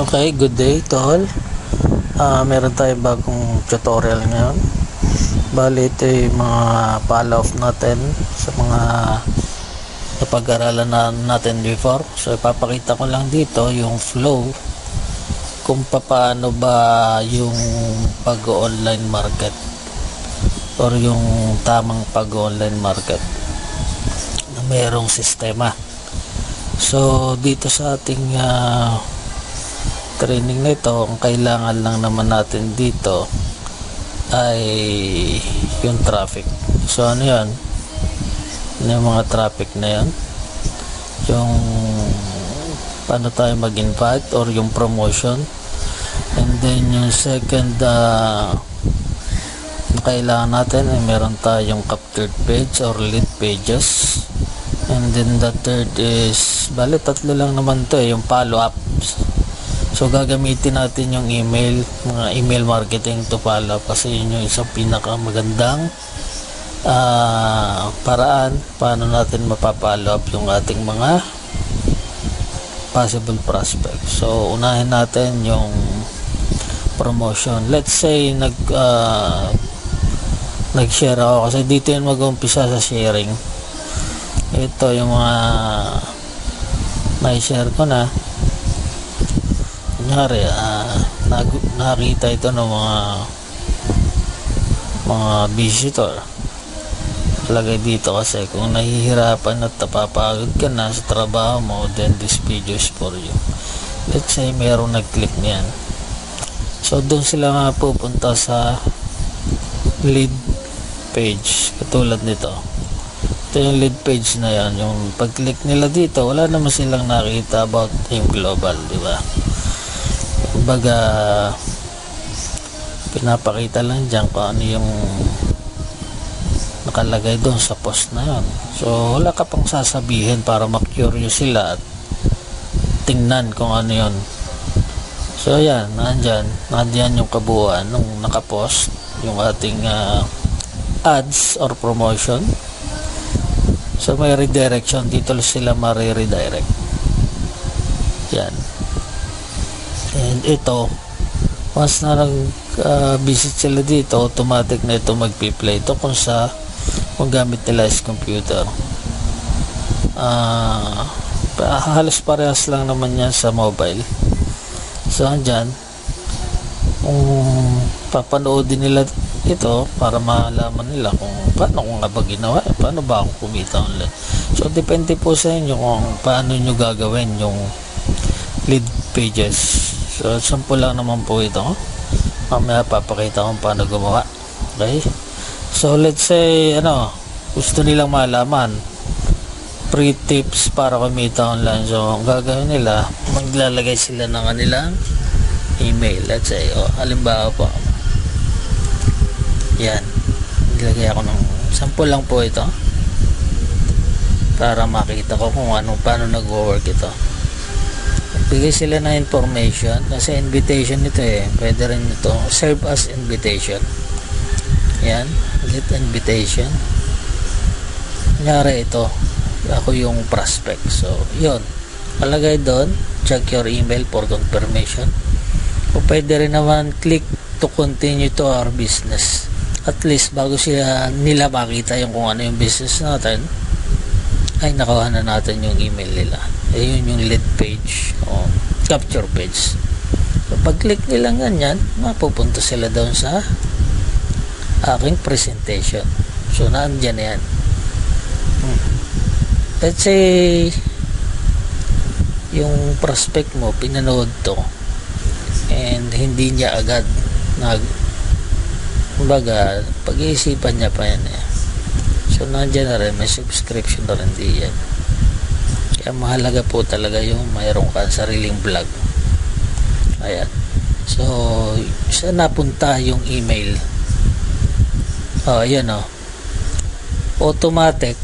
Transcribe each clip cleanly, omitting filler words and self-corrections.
Okay, good day to all. Meron tayong bagong tutorial ngayon. Bali, ito yung mga follow-up natin sa mga napag-aralan natin before. So, ipapakita ko lang dito yung flow kung paano ba yung pag-online market or yung tamang pag-online market na mayroong sistema. So, dito sa ating training na ito, ang kailangan lang naman natin dito ay yung traffic. So ano yan? Ano yung mga traffic na yan? Yung paano tayo mag-invite or yung promotion. And then yung second na kailangan natin ay meron tayong captured page or lead pages. And then the third is bali tatlo lang naman to yung follow-ups. So gagamitin natin yung email, mga email marketing to follow up kasi yun yung isang pinakamagandang paraan paano natin mapapollow up yung ating mga possible prospects. So unahin natin yung promotion. Let's say nag-share ako kasi dito yung mag-umpisa sa sharing. Ito yung mga na-share ko na. Kunyari, nakita ito ng mga visitor. Lagay dito kasi kung nahihirapan at napapagod ka na sa trabaho mo, then this video is for you. Let's say mayroong nag-click niyan. So doon sila nga pupunta sa lead page katulad nito. Ito yung lead page na yan. Yung pag-click nila dito, wala naman silang nakita about yung global, di ba? Kumbaga pinapakita lang dyan kung ano yung nakalagay doon sa post na yun. So wala ka pang sasabihin para ma-curious sila at tingnan kung ano yun. So yan, nandyan yung kabuuan nung nakapost yung ating ads or promotion. So may redirection dito sila ma-redirect. Yan. And ito, once na nag-visit sila dito, automatic na ito mag-play ito kung gamit nila is computer. Halos parehas lang naman yan sa mobile. So andyan, kung papanoodin nila ito para malaman nila kung paano ko nga ba ginawa, paano ba ako kumita online. So depende po sa inyo kung paano nyo gagawin yung lead pages. So sample lang naman po ito. Mamaya papakita kung paano gumawa. Okay? So let's say gusto nilang malaman free tips para kumita online. So ang gagawin nila, maglalagay sila ng kanilang email. Let's say halimbawa po, yan, nilagay ako ng sample lang po ito para makita ko kung paano nag-work ito. Bigay sila ng information kasi invitation ito pwede rin ito serve as invitation. Yan, get invitation. Kunyari ito, ako yung prospect. So yun, palagay doon, check your email for confirmation. O pwede rin naman click to continue to our business. At least bago nila makita yung kung ano yung business natin, ay nakuha na natin yung email nila. Ayun yung lead page o capture page. So pag click nila ganyan, mapupunta sila doon sa aking presentation. So naandyan na yan. Let's say yung prospect mo pinanood to and hindi niya agad kumbaga pag-iisipan niya pa yan So nandiyan na rin, may subscription na rin diyan. Kaya mahalaga po talaga yung mayroon kang sariling vlog. Ayan. So saan napunta yung email? Ayan automatic.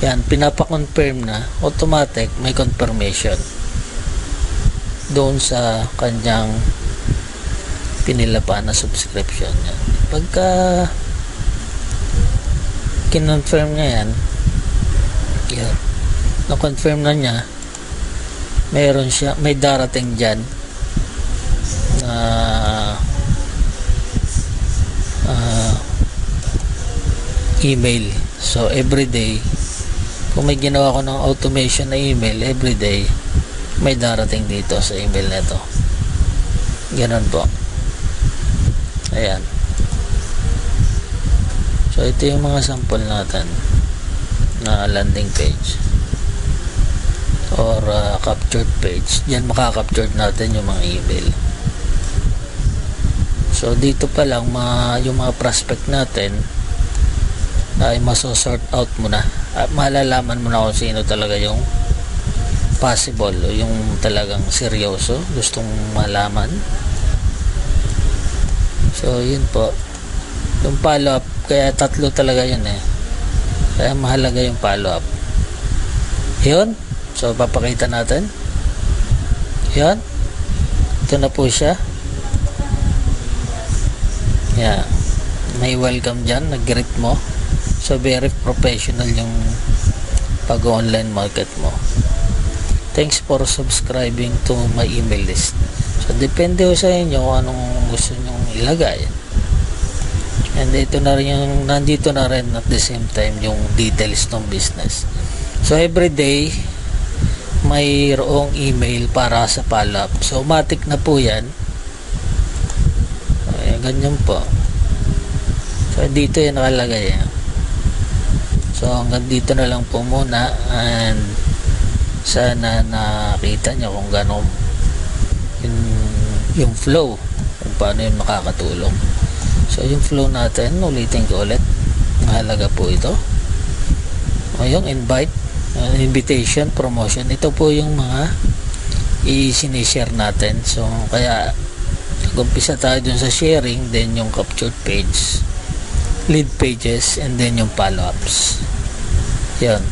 Yan, pinapa-confirm na. Automatic, may confirmation doon sa kanyang pinilapa na subscription. Yan. Pagka kinonfirm niya yan, na-confirm na niya, may darating dyan na email. So everyday, kung may ginawa ko ng automation na email, everyday may darating dito sa email na to. Ganun po. Ayan. So ito yung mga sample natin na landing page or captured page. Diyan makaka-capture natin yung mga email. So dito pa lang yung mga prospect natin ay maso-sort out mo na at malalaman mo na kung sino talaga yung possible o yung talagang seryoso gustong malaman. So yun po yung follow up, kaya tatlo talaga yun kaya mahalaga yung follow up. Yun, so papakita natin yun, ito na po siya. Yeah, may welcome dyan, nag-greet mo. So very professional yung pag-online market mo. Thanks for subscribing to my email list. So depende ho sa inyo kung anong gusto nyong ilagay. And ito na rin yung nandito na rin at the same time yung details ng business. So everyday mayroong email para sa follow-up. So automatic na po yan. Ganyan po. So dito yan nakalagay. So hanggang dito na lang po muna, and sana nakita nyo kung gano'n yung flow, kung paano yung makakatulong. So yung flow natin, ulitin ko ulit, mahalaga po ito. O yung invite, invitation, promotion, ito po yung mga i-sinishare natin. So kaya nag-umpisa tayo dun sa sharing, then yung captured page, lead pages, and then yung follow-ups. Yan.